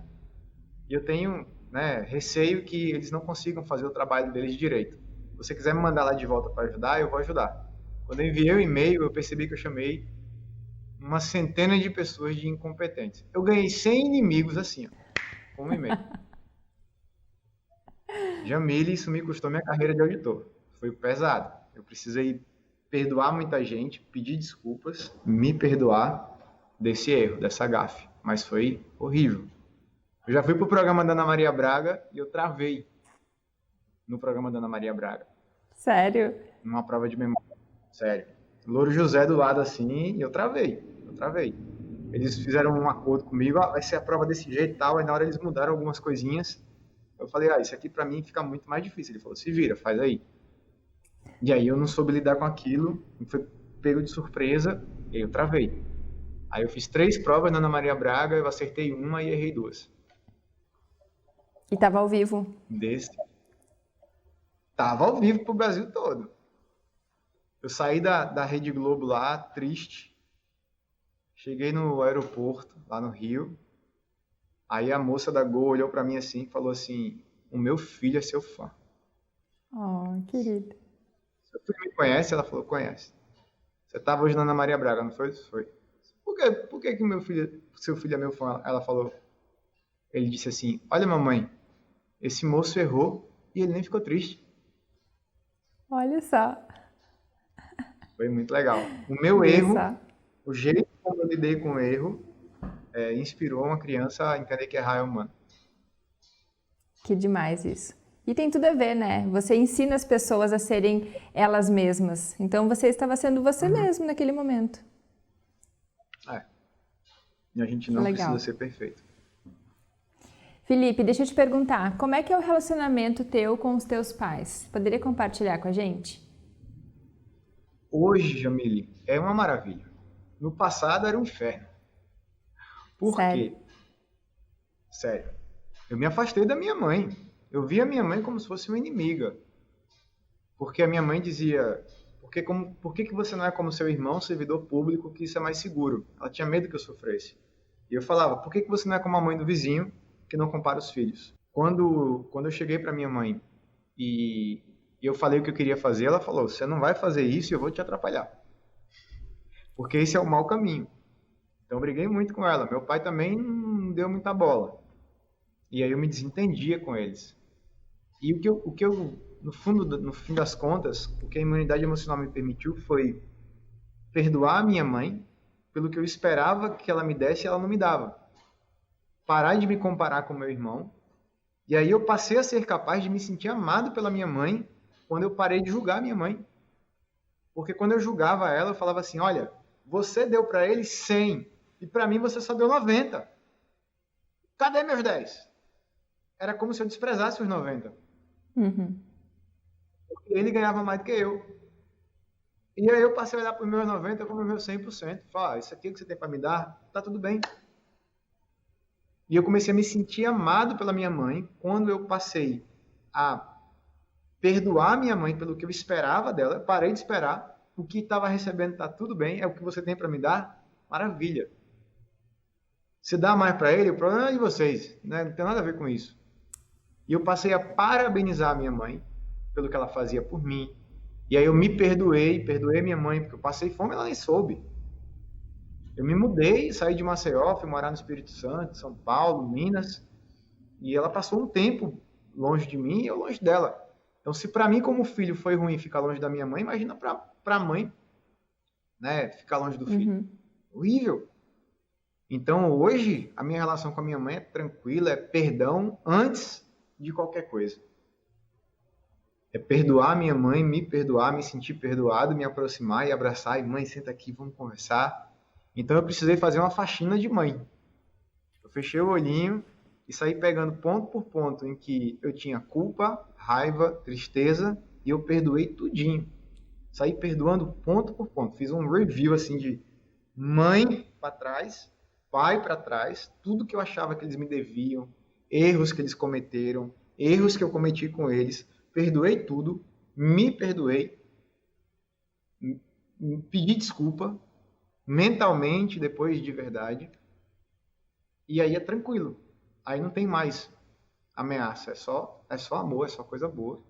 e eu tenho, né, receio que eles não consigam fazer o trabalho deles direito. Se você quiser me mandar lá de volta para ajudar, eu vou ajudar. Quando eu enviei o e-mail, eu percebi que eu chamei uma centena de pessoas de incompetentes. Eu ganhei 100 inimigos assim, ó, com um e-mail. Jamile, isso me custou minha carreira de auditor. Foi pesado. Eu precisei perdoar muita gente, pedir desculpas, me perdoar desse erro, dessa gafe. Mas foi horrível. Eu já fui pro programa da Ana Maria Braga e eu travei no programa da Ana Maria Braga. Sério? Numa prova de memória. Sério. Louro José do lado assim, e eu travei. Eles fizeram um acordo comigo, vai ser a prova desse jeito e tal, aí na hora eles mudaram algumas coisinhas. Eu falei, isso aqui pra mim fica muito mais difícil. Ele falou, se vira, faz aí. E aí eu não soube lidar com aquilo, foi pego de surpresa, e aí eu travei. Aí eu fiz 3 provas na Ana Maria Braga, eu acertei uma e errei 2. E tava ao vivo? Tava ao vivo pro Brasil todo. Eu saí da Rede Globo lá, triste. Cheguei no aeroporto, lá no Rio. Aí a moça da Gol olhou pra mim assim e falou assim, o meu filho é seu fã. Oh, querido. Seu filho me conhece? Ela falou, conhece. Você tava hoje na Ana Maria Braga, não foi? Foi. Por que seu filho é meu fã? Ela falou. Ele disse assim, olha mamãe, esse moço errou e ele nem ficou triste. Olha só. Foi muito legal. O meu Olha erro, só. o jeito como eu lidei com o erro, inspirou uma criança a entender que errar é humano. Que demais isso. E tem tudo a ver, né? Você ensina as pessoas a serem elas mesmas. Então você estava sendo você mesmo naquele momento. E a gente não Legal. precisa ser perfeito. Felipe, deixa eu te perguntar, como é que é o relacionamento teu com os teus pais? Poderia compartilhar com a gente? Hoje, Jamile, é uma maravilha. No passado era um inferno. Por quê? Sério. Eu me afastei da minha mãe. Eu via a minha mãe como se fosse uma inimiga. Porque a minha mãe dizia, por que você não é como seu irmão, servidor público, que isso é mais seguro? Ela tinha medo que eu sofresse. E eu falava, por que você não é como a mãe do vizinho, que não compara os filhos? Quando eu cheguei para minha mãe e eu falei o que eu queria fazer, ela falou, você não vai fazer isso e eu vou te atrapalhar. Porque esse é o mau caminho. Então eu briguei muito com ela. Meu pai também não deu muita bola. E aí eu me desentendia com eles. E o que eu no fim das contas, o que a imunidade emocional me permitiu foi perdoar a minha mãe pelo que eu esperava que ela me desse e ela não me dava. Parar de me comparar com meu irmão. E aí eu passei a ser capaz de me sentir amado pela minha mãe quando eu parei de julgar a minha mãe. Porque quando eu julgava ela, eu falava assim, olha, você deu para ele 100 e para mim você só deu 90. Cadê meus 10? Era como se eu desprezasse os 90. Porque ele ganhava mais do que eu. E aí eu passei a olhar para os meus 90 como os meus 100%. Falar, isso aqui que você tem para me dar, tá tudo bem. E eu comecei a me sentir amado pela minha mãe quando eu passei a perdoar minha mãe pelo que eu esperava dela. Eu parei de esperar. O que estava recebendo tá tudo bem. É o que você tem para me dar? Maravilha. Se dá mais para ele, o problema é de vocês. Né? Não tem nada a ver com isso. E eu passei a parabenizar a minha mãe pelo que ela fazia por mim. E aí eu me perdoei minha mãe, porque eu passei fome e ela nem soube. Eu me mudei, saí de Maceió, fui morar no Espírito Santo, São Paulo, Minas, e ela passou um tempo longe de mim e eu longe dela. Então, se para mim como filho foi ruim ficar longe da minha mãe, imagina para a mãe, né, ficar longe do filho. Horrível. Então, hoje, a minha relação com a minha mãe é tranquila, é perdão antes de qualquer coisa. É perdoar minha mãe, me perdoar, me sentir perdoado, me aproximar e abraçar. E mãe, senta aqui, vamos conversar. Então eu precisei fazer uma faxina de mãe. Eu fechei o olhinho e saí pegando ponto por ponto em que eu tinha culpa, raiva, tristeza e eu perdoei tudinho. Saí perdoando ponto por ponto. Fiz um review assim de mãe para trás, pai para trás, tudo que eu achava que eles me deviam, erros que eles cometeram, erros que eu cometi com eles. Perdoei tudo, me perdoei, pedi desculpa, mentalmente, depois de verdade, e aí é tranquilo. Aí não tem mais ameaça, é só amor, é só coisa boa.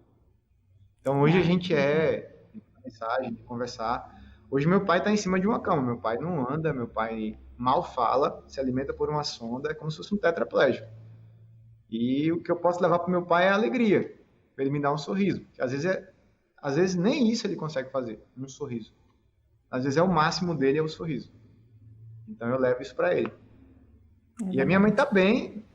Então hoje a gente de mensagem, de conversar. Hoje meu pai está em cima de uma cama, meu pai não anda, meu pai mal fala, se alimenta por uma sonda, é como se fosse um tetraplégico. E o que eu posso levar para meu pai é alegria, para ele me dar um sorriso. Que às vezes Às vezes nem isso ele consegue fazer, um sorriso. Às vezes é o máximo dele, é o sorriso. Então eu levo isso para ele. E a minha mãe tá bem,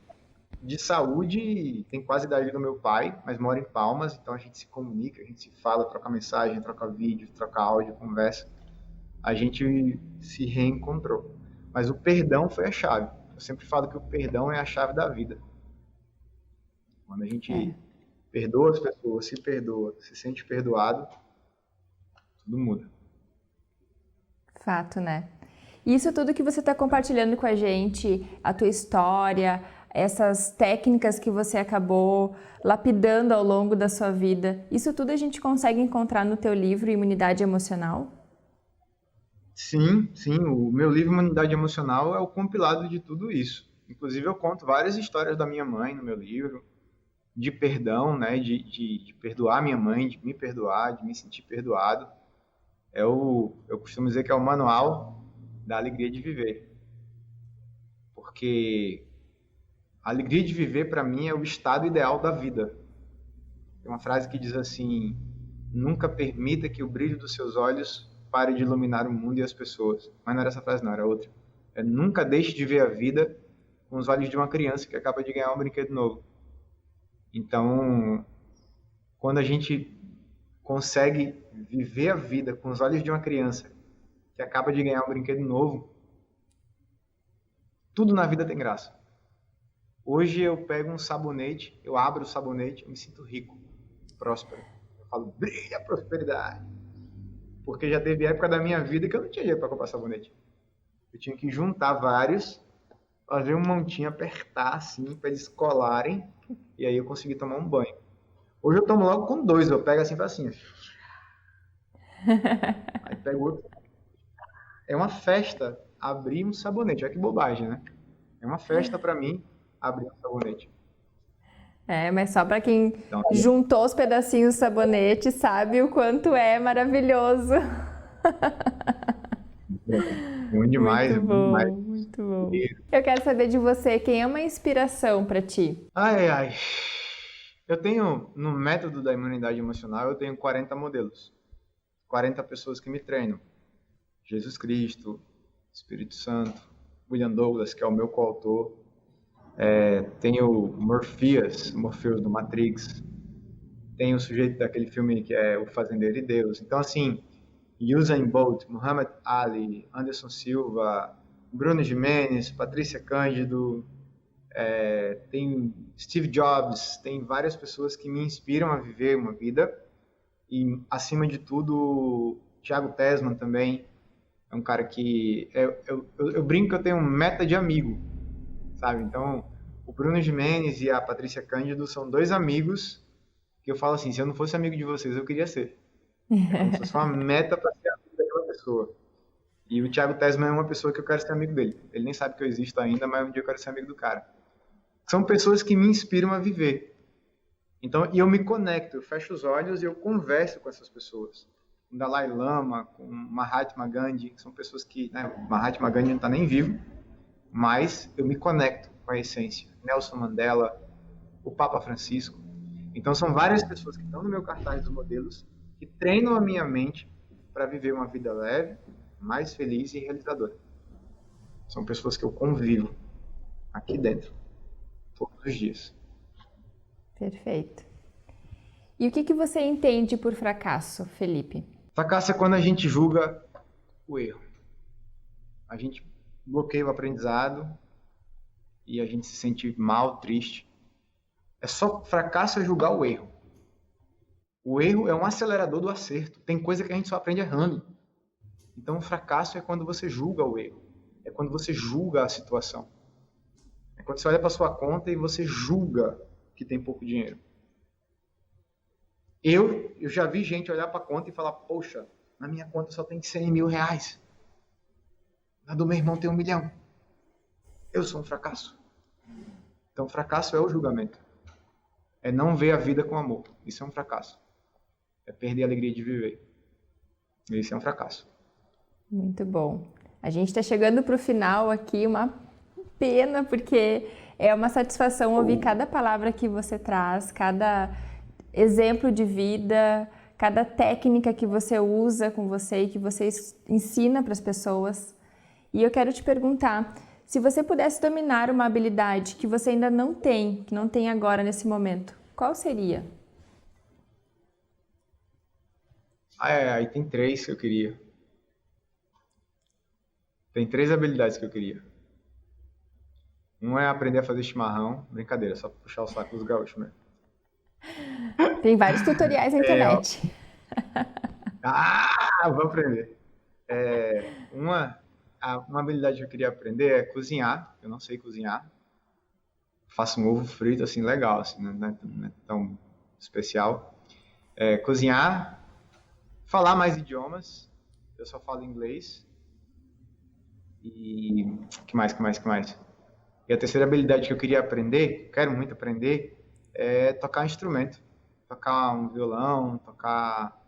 de saúde, tem quase a idade do meu pai, mas mora em Palmas, então a gente se comunica, a gente se fala, troca mensagem, troca vídeo, troca áudio, conversa. A gente se reencontrou. Mas o perdão foi a chave. Eu sempre falo que o perdão é a chave da vida. Quando a gente perdoa as pessoas, se perdoa, se sente perdoado, tudo muda. Fato, né? Isso tudo que você está compartilhando com a gente, a tua história, essas técnicas que você acabou lapidando ao longo da sua vida, isso tudo a gente consegue encontrar no teu livro Imunidade Emocional? Sim, sim, o meu livro Imunidade Emocional é o compilado de tudo isso. Inclusive eu conto várias histórias da minha mãe no meu livro, de perdão, né, de perdoar minha mãe, de me perdoar, de me sentir perdoado. Eu costumo dizer que é o manual da alegria de viver. Porque a alegria de viver, para mim, é o estado ideal da vida. Tem uma frase que diz assim: nunca permita que o brilho dos seus olhos pare de iluminar o mundo e as pessoas. Mas não era essa frase, não, era outra. Nunca deixe de ver a vida com os olhos de uma criança que acaba de ganhar um brinquedo novo. Então, quando a gente consegue viver a vida com os olhos de uma criança que acaba de ganhar um brinquedo novo, tudo na vida tem graça. Hoje eu pego um sabonete, eu abro o sabonete, eu me sinto rico, próspero. Eu falo, brilha a prosperidade. Porque já teve época da minha vida que eu não tinha dinheiro para comprar sabonete. Eu tinha que juntar vários, fazer um montinho, apertar assim, para eles colarem, e aí eu consegui tomar um banho. Hoje eu tomo logo com 2, eu pego assim e faço assim. Aí pego outro. É uma festa abrir um sabonete, olha que bobagem, né? É uma festa para mim abrir um sabonete. Mas só para quem Então, juntou os pedacinhos do sabonete sabe o quanto é maravilhoso. bom demais, Muito bom bom, demais. muito bom. Eu quero saber de você, quem é uma inspiração para ti? Ai, ai. Eu tenho, no método da imunidade emocional, eu tenho 40 modelos. 40 pessoas que me treinam. Jesus Cristo, Espírito Santo, William Douglas, que é o meu coautor. Tenho Morpheus do Matrix. Tem o sujeito daquele filme que é O Fazendeiro e Deus. Então, assim, Usain Bolt, Muhammad Ali, Anderson Silva, Bruno Gimenez, Patrícia Cândido, tem Steve Jobs, tem várias pessoas que me inspiram a viver uma vida. E, acima de tudo, Thiago Tesman também é um cara que... Eu brinco que eu tenho um meta de amigo, sabe? Então, o Bruno Gimenez e a Patrícia Cândido são 2 amigos que eu falo assim, se eu não fosse amigo de vocês, eu queria ser. É como se fosse uma meta para ser amigo daquela pessoa. E o Thiago Tesman é uma pessoa que eu quero ser amigo dele. Ele nem sabe que eu existo ainda, mas um dia eu quero ser amigo do cara. São pessoas que me inspiram a viver. Então, e eu me conecto, eu fecho os olhos e eu converso com essas pessoas. Com Dalai Lama, com Mahatma Gandhi, que são pessoas que... Né, Mahatma Gandhi não está nem vivo, mas eu me conecto com a essência. Nelson Mandela, o Papa Francisco. Então, são várias pessoas que estão no meu cartaz dos modelos que treinam a minha mente para viver uma vida leve, mais feliz e realizadora. São pessoas que eu convivo aqui dentro, todos os dias. Perfeito. E o que você entende por fracasso, Felipe? Fracasso é quando a gente julga o erro. A gente bloqueia o aprendizado e a gente se sente mal, triste. Fracasso é julgar o erro. O erro é um acelerador do acerto. Tem coisa que a gente só aprende errando. Então, o fracasso é quando você julga o erro. É quando você julga a situação. É quando você olha para sua conta e você julga que tem pouco dinheiro. Eu já vi gente olhar para a conta e falar, poxa, na minha conta só tem 100 mil reais. Na do meu irmão tem 1 milhão. Eu sou um fracasso. Então, fracasso é o julgamento. É não ver a vida com amor. Isso é um fracasso. É perder a alegria de viver. Isso é um fracasso. Muito bom. A gente está chegando para o final aqui, uma pena, porque é uma satisfação ouvir cada palavra que você traz, cada exemplo de vida, cada técnica que você usa com você e que você ensina para as pessoas. E eu quero te perguntar, se você pudesse dominar uma habilidade que você ainda não tem, que não tem agora nesse momento, qual seria? Aí tem 3 que eu queria. Tem 3 habilidades que eu queria. Um é aprender a fazer chimarrão. Brincadeira, só pra puxar o saco dos gaúchos mesmo. Tem vários tutoriais na internet. Vou aprender. Uma habilidade que eu queria aprender é cozinhar. Eu não sei cozinhar. Faço um ovo frito, assim, legal, assim, não é tão especial. Cozinhar, falar mais idiomas. Eu só falo inglês. E que mais? E a terceira habilidade que eu queria aprender, quero muito aprender, é tocar instrumento. Tocar um violão, tocar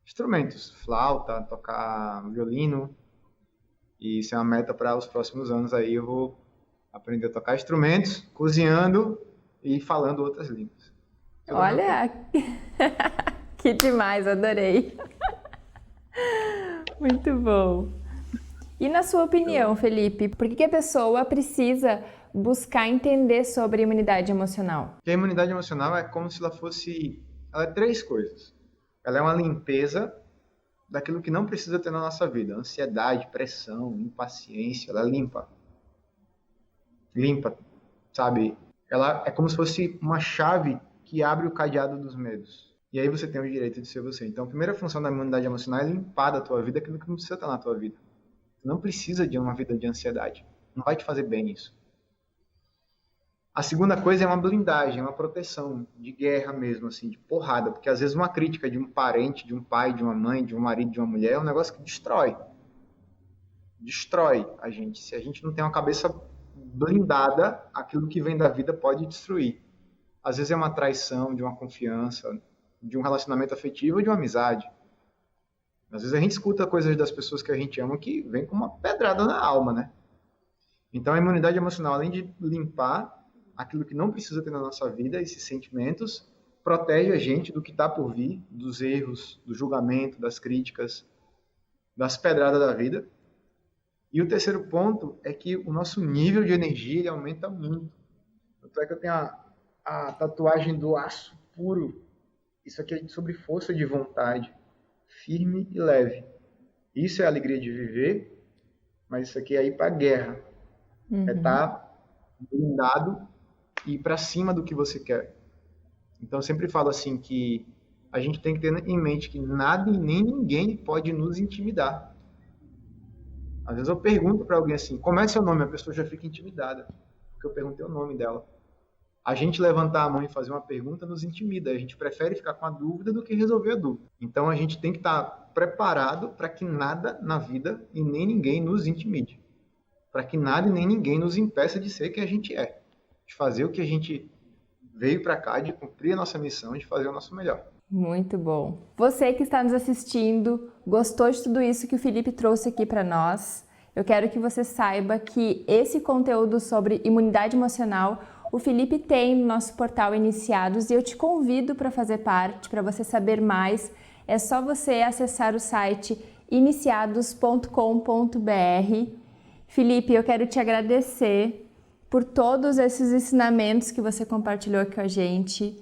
instrumentos, flauta, tocar violino. E isso é uma meta para os próximos anos aí. Eu vou aprender a tocar instrumentos, cozinhando e falando outras línguas. Olha, que demais, adorei. Muito bom. E na sua opinião, Felipe, por que a pessoa precisa buscar entender sobre imunidade emocional? A imunidade emocional é como se ela é 3 coisas. Ela é uma limpeza daquilo que não precisa ter na nossa vida. Ansiedade, pressão, impaciência, ela limpa. Limpa, sabe? Ela é como se fosse uma chave que abre o cadeado dos medos. E aí você tem o direito de ser você. Então, a primeira função da imunidade emocional é limpar da tua vida aquilo que não precisa estar na tua vida. Você não precisa de uma vida de ansiedade. Não vai te fazer bem isso. A segunda coisa é uma blindagem, uma proteção de guerra mesmo, assim, de porrada. Porque às vezes uma crítica de um parente, de um pai, de uma mãe, de um marido, de uma mulher é um negócio que destrói. Destrói a gente. Se a gente não tem uma cabeça blindada, aquilo que vem da vida pode destruir. Às vezes é uma traição de uma confiança, de um relacionamento afetivo ou de uma amizade. Às vezes a gente escuta coisas das pessoas que a gente ama que vem com uma pedrada na alma, né? Então a imunidade emocional, além de limpar aquilo que não precisa ter na nossa vida, esses sentimentos, protege a gente do que está por vir, dos erros, do julgamento, das críticas, das pedradas da vida. E o terceiro ponto é que o nosso nível de energia ele aumenta muito. Tanto é que eu tenho a tatuagem do aço puro. Isso aqui é sobre força de vontade, firme e leve. Isso é a alegria de viver, mas isso aqui é ir para a guerra. É estar blindado e ir para cima do que você quer. Então eu sempre falo assim que a gente tem que ter em mente que nada e nem ninguém pode nos intimidar. Às vezes eu pergunto para alguém assim, como é seu nome? A pessoa já fica intimidada, porque eu perguntei o nome dela. A gente levantar a mão e fazer uma pergunta nos intimida. A gente prefere ficar com a dúvida do que resolver a dúvida. Então a gente tem que estar preparado para que nada na vida e nem ninguém nos intimide. Para que nada e nem ninguém nos impeça de ser quem a gente é. De fazer o que a gente veio para cá, de cumprir a nossa missão, de fazer o nosso melhor. Muito bom. Você que está nos assistindo, gostou de tudo isso que o Felipe trouxe aqui para nós? Eu quero que você saiba que esse conteúdo sobre imunidade emocional o Felipe tem no nosso portal Iniciados e eu te convido para fazer parte, para você saber mais. É só você acessar o site iniciados.com.br. Felipe, eu quero te agradecer por todos esses ensinamentos que você compartilhou aqui com a gente.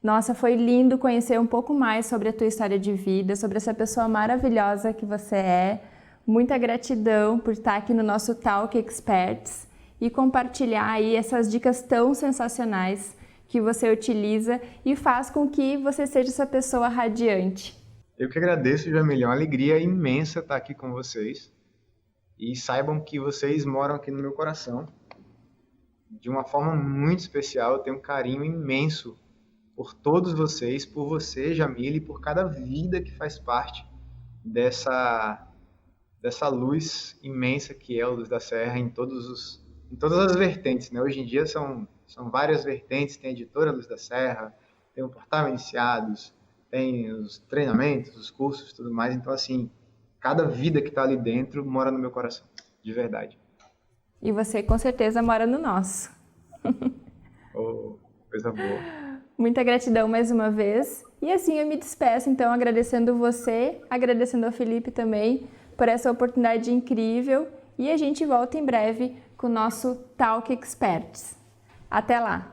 Nossa, foi lindo conhecer um pouco mais sobre a tua história de vida, sobre essa pessoa maravilhosa que você é. Muita gratidão por estar aqui no nosso Talk Experts e compartilhar aí essas dicas tão sensacionais que você utiliza e faz com que você seja essa pessoa radiante. Eu que agradeço, Jamília, é uma alegria imensa estar aqui com vocês e saibam que vocês moram aqui no meu coração de uma forma muito especial. Eu tenho um carinho imenso por todos vocês, por você, Jamília, e por cada vida que faz parte dessa luz imensa que é a Luz da Serra em todas as vertentes, né? Hoje em dia são várias vertentes, tem a editora Luz da Serra, tem o portal Iniciados, tem os treinamentos, os cursos, tudo mais. Então, assim, cada vida que está ali dentro mora no meu coração, de verdade. E você, com certeza, mora no nosso. Oh, coisa boa. Muita gratidão mais uma vez E assim eu me despeço, então, agradecendo você, agradecendo ao Felipe também por essa oportunidade incrível e a gente volta em breve com o nosso Talk Experts. Até lá!